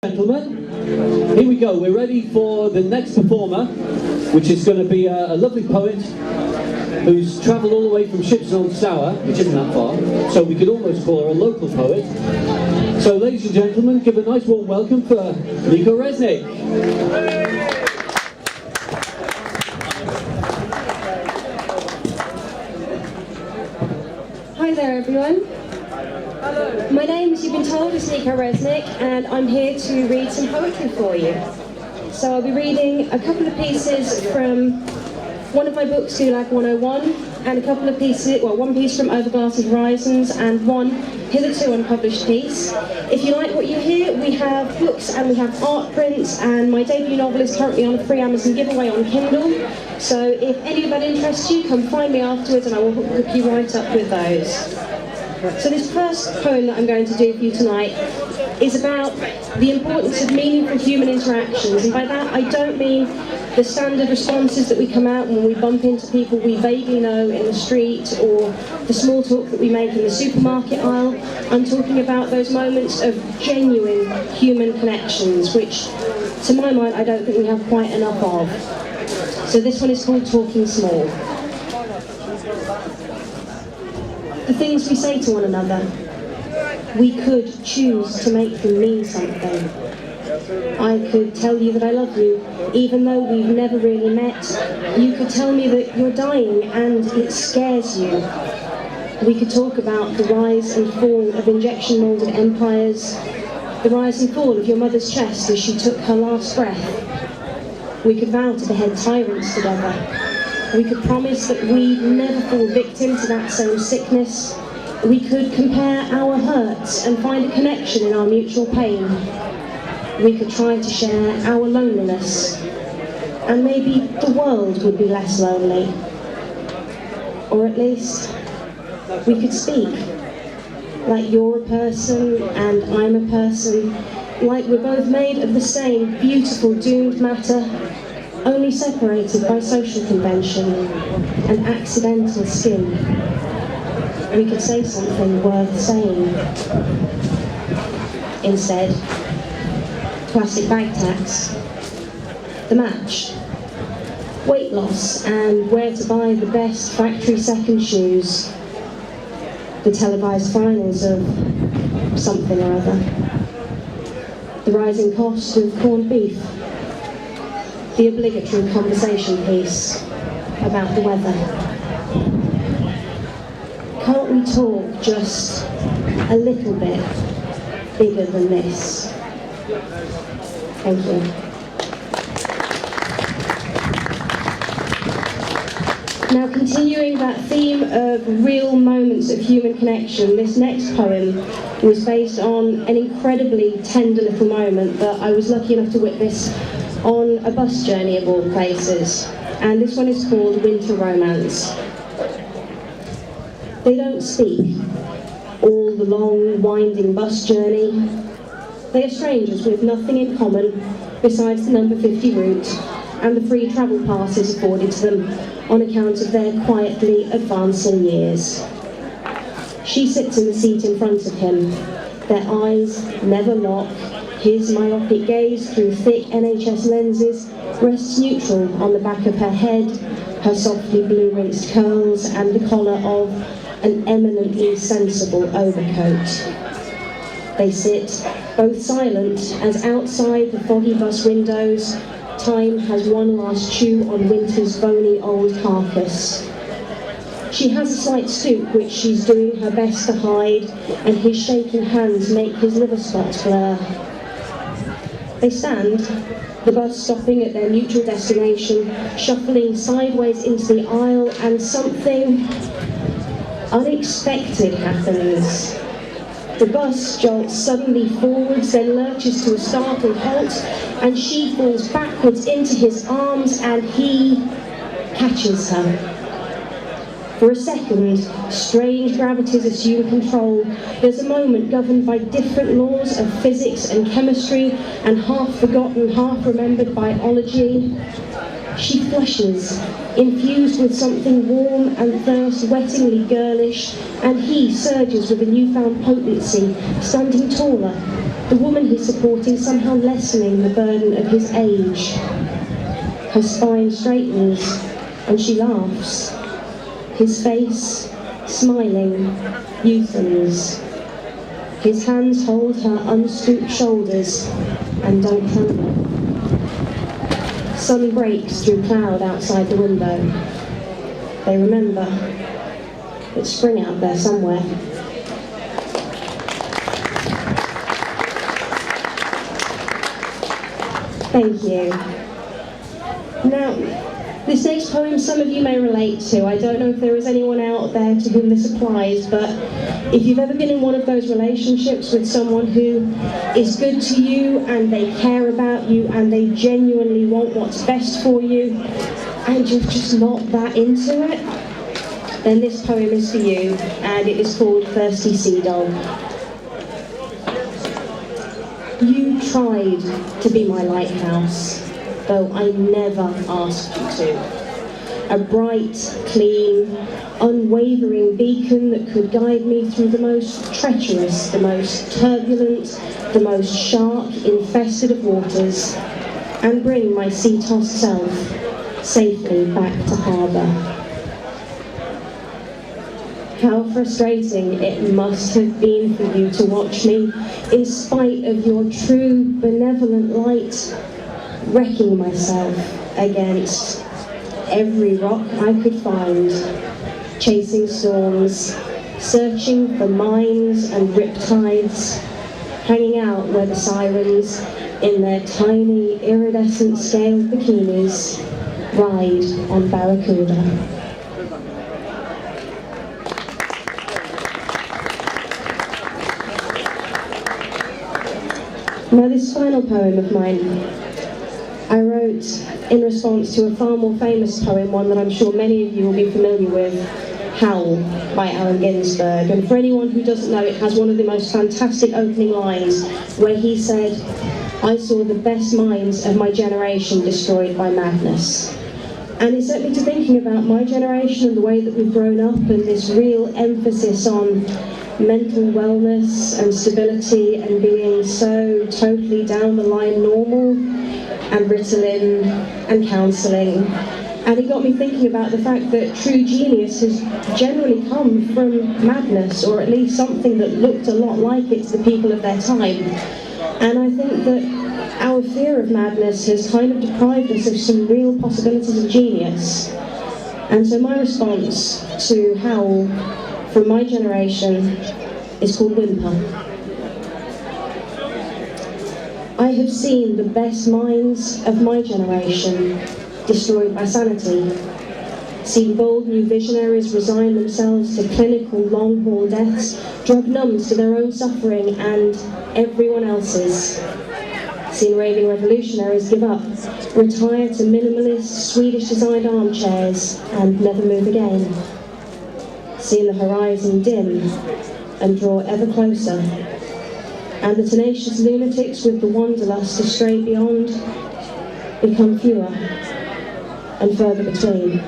Gentlemen, here we go. We're ready for the next performer, which is going to be a lovely poet who's travelled all the way from Shipston-on-Stour, which isn't that far, so we could almost call her a local poet. So ladies and gentlemen, give a nice warm welcome for Nico Reznick. Hi there everyone. My name, as you've been told, is Nico Reznick, and I'm here to read some poetry for you. So I'll be reading a couple of pieces from one of my books, Gulag 101, and a couple of pieces, well, one piece from Overglassed Horizons and one hitherto unpublished piece. If you like what you hear, we have books and we have art prints, and my debut novel is currently on a free Amazon giveaway on Kindle. So if any of that interests you, come find me afterwards and I will hook you right up with those. So this first poem that I'm going to do for you tonight is about the importance of meaningful human interactions, and by that I don't mean the standard responses that we come out when we bump into people we vaguely know in the street, or the small talk that we make in the supermarket aisle. I'm talking about those moments of genuine human connections, which to my mind I don't think we have quite enough of. So this one is called Talking Small. The things we say to one another, we could choose to make them mean something. I could tell you that I love you, even though we've never really met. You could tell me that you're dying and it scares you. We could talk about the rise and fall of injection-molded empires, the rise and fall of your mother's chest as she took her last breath. We could vow to behead tyrants together. We could promise that we'd never fall victim to that same sickness. We could compare our hurts and find a connection in our mutual pain. We could try to share our loneliness, and maybe the world would be less lonely. Or at least, we could speak. Like you're a person and I'm a person, like we're both made of the same beautiful doomed matter, only separated by social convention and accidental skin. We could say something worth saying. Instead, plastic bag tax, the match, weight loss and where to buy the best factory second shoes, the televised finals of something or other, the rising cost of corned beef, the obligatory conversation piece about the weather. Can't we talk just a little bit bigger than this? Thank you. Now, continuing that theme of real moments of human connection, this next poem was based on an incredibly tender little moment that I was lucky enough to witness on a bus journey of all places, and this one is called Winter Romance. They don't speak all the long, winding bus journey. They are strangers with nothing in common besides the number 50 route and the free travel passes afforded to them on account of their quietly advancing years. She sits in the seat in front of him. Their eyes never lock. His myopic gaze through thick NHS lenses rests neutral on the back of her head, her softly blue-rinsed curls, and the collar of an eminently sensible overcoat. They sit, both silent, as outside the foggy bus windows, time has one last chew on winter's bony old carcass. She has a slight stoop, which she's doing her best to hide, and his shaking hands make his liver spots blur. They stand, the bus stopping at their mutual destination, shuffling sideways into the aisle, and something unexpected happens. The bus jolts suddenly forwards, then lurches to a startled halt, and she falls backwards into his arms, and he catches her. For a second, strange gravities assume control. There's a moment governed by different laws of physics and chemistry and half-forgotten, half-remembered biology. She flushes, infused with something warm and thirst-wettingly girlish, and he surges with a newfound potency, standing taller, the woman he's supporting somehow lessening the burden of his age. Her spine straightens, and she laughs. His face, smiling, youthens. His hands hold her unstooped shoulders and don't tremble. Sun breaks through cloud outside the window. They remember. It's spring out there somewhere. Thank you. Now, this next poem some of you may relate to. I don't know if there is anyone out there to whom this applies, but if you've ever been in one of those relationships with someone who is good to you and they care about you and they genuinely want what's best for you and you're just not that into it, then this poem is for you, and it is called Thirsty Sea Dog. You tried to be my lighthouse, though I never asked you to. A bright, clean, unwavering beacon that could guide me through the most treacherous, the most turbulent, the most shark-infested of waters, and bring my sea-tossed self safely back to harbour. How frustrating it must have been for you to watch me, in spite of your true benevolent light, wrecking myself against every rock I could find, chasing storms, searching for mines and riptides, hanging out where the sirens, in their tiny iridescent scaled bikinis, ride on barracuda. Now, this final poem of mine, I wrote in response to a far more famous poem, one that I'm sure many of you will be familiar with, Howl by Ginsberg. And for anyone who doesn't know, it has one of the most fantastic opening lines where he said, "I saw the best minds of my generation destroyed by madness." And it set me to thinking about my generation and the way that we've grown up, and this real emphasis on mental wellness and stability and being so totally down the line normal, and Ritalin and counselling. And it got me thinking about the fact that true genius has generally come from madness, or at least something that looked a lot like it to the people of their time. And I think that our fear of madness has kind of deprived us of some real possibilities of genius. And so my response to Howl from my generation is called Whimper. I have seen the best minds of my generation destroyed by sanity, seen bold new visionaries resign themselves to clinical long-haul deaths, drug-numbed to their own suffering and everyone else's, seen raving revolutionaries give up, retire to minimalist, Swedish-designed armchairs and never move again, seen the horizon dim and draw ever closer, and the tenacious lunatics with the wanderlust to stray beyond become fewer and further between.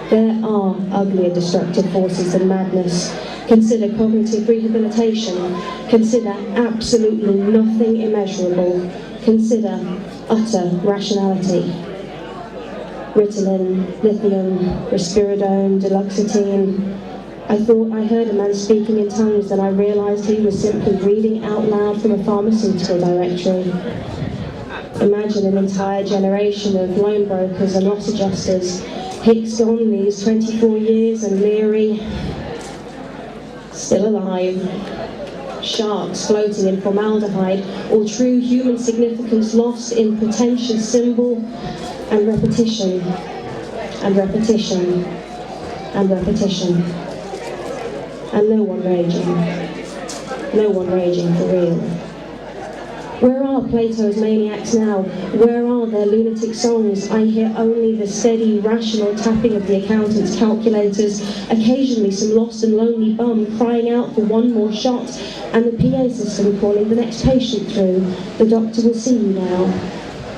There are uglier destructive forces than madness. Consider cognitive rehabilitation. Consider absolutely nothing immeasurable. Consider utter rationality. Ritalin, lithium, risperidone, duloxetine. I thought I heard a man speaking in tongues, then I realised he was simply reading out loud from a pharmaceutical directory. Imagine an entire generation of loan brokers and loss adjusters, Hicks gone these 24 years and Leary still alive, sharks floating in formaldehyde, or true human significance lost in pretentious symbol and repetition, and repetition, and repetition. And no one raging for real. Where are Plato's maniacs now? Where are their lunatic songs? I hear only the steady, rational tapping of the accountant's calculators, occasionally some lost and lonely bum crying out for one more shot, and the PA system calling the next patient through. The doctor will see you now.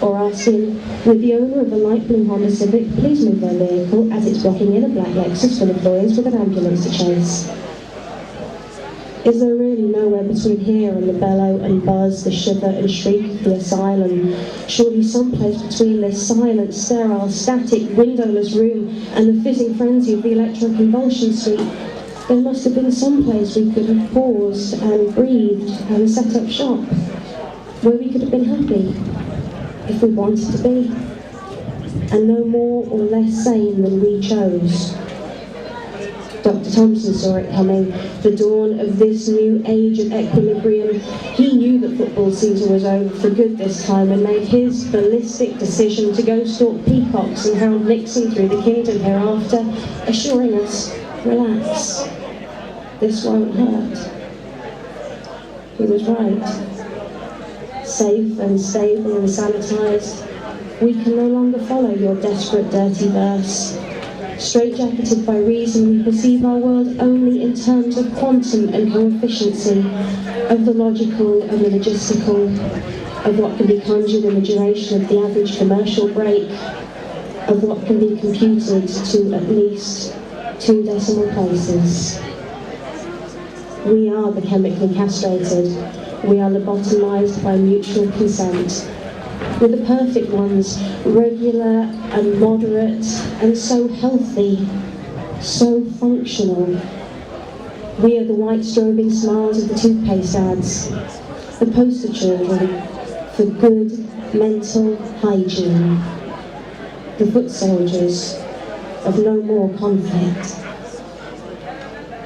or asking, would the owner of a light blue Honda Civic please move their vehicle as it's blocking in a black Lexus full of lawyers with an ambulance to chase? Is there really nowhere between here and the bellow and buzz, the shiver and shriek of the asylum? Surely someplace between this silent, sterile, static, windowless room and the fizzing frenzy of the electroconvulsion suite, there must have been some place we could have paused and breathed and set up shop, where we could have been happy, if we wanted to be, and no more or less sane than we chose. Dr. Thompson saw it coming, the dawn of this new age of equilibrium. He knew that football season was over for good this time and made his ballistic decision to go stalk peacocks and hound Nixon through the kingdom hereafter, assuring us, relax, this won't hurt. He was right. Safe and stable and sanitised, we can no longer follow your desperate, dirty verse. Straitjacketed by reason, we perceive our world only in terms of quantum and coefficiency, of the logical and the logistical, of what can be conjured in the duration of the average commercial break, of what can be computed to at least 2 decimal places. We are the chemically castrated. We are lobotomized by mutual consent. We're the perfect ones, regular and moderate and so healthy, so functional. We are the white strobing smiles of the toothpaste ads, the poster children for good mental hygiene, the foot soldiers of no more conflict.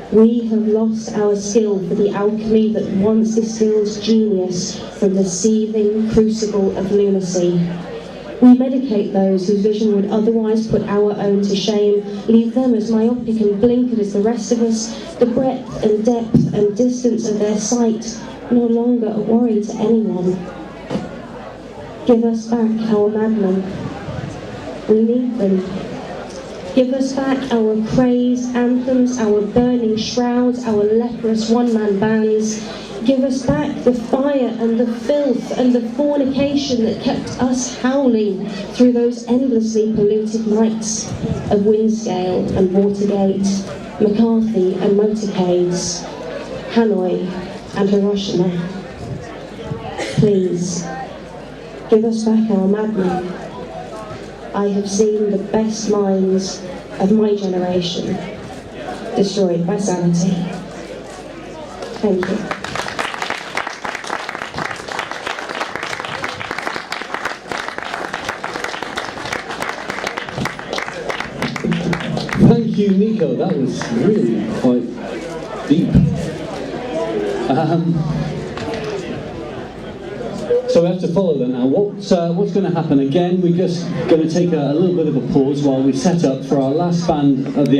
We have lost our skill for the alchemy that once distilled genius from the seething crucible of lunacy. We medicate those whose vision would otherwise put our own to shame, leave them as myopic and blinkered as the rest of us, the breadth and depth and distance of their sight no longer a worry to anyone. Give us back our madmen. We need them. Give us back our crazed anthems, our burning shrouds, our leprous one-man bands. Give us back the fire and the filth and the fornication that kept us howling through those endlessly polluted nights of Windscale and Watergate, McCarthy and motorcades, Hanoi and Hiroshima. Please, give us back our madmen. I have seen the best minds of my generation destroyed by sanity. Thank you. Thank you, Nico. That was really quite deep. So we have to follow that now. What's going to happen again? We're just going to take a little bit of a pause while we set up for our last band of the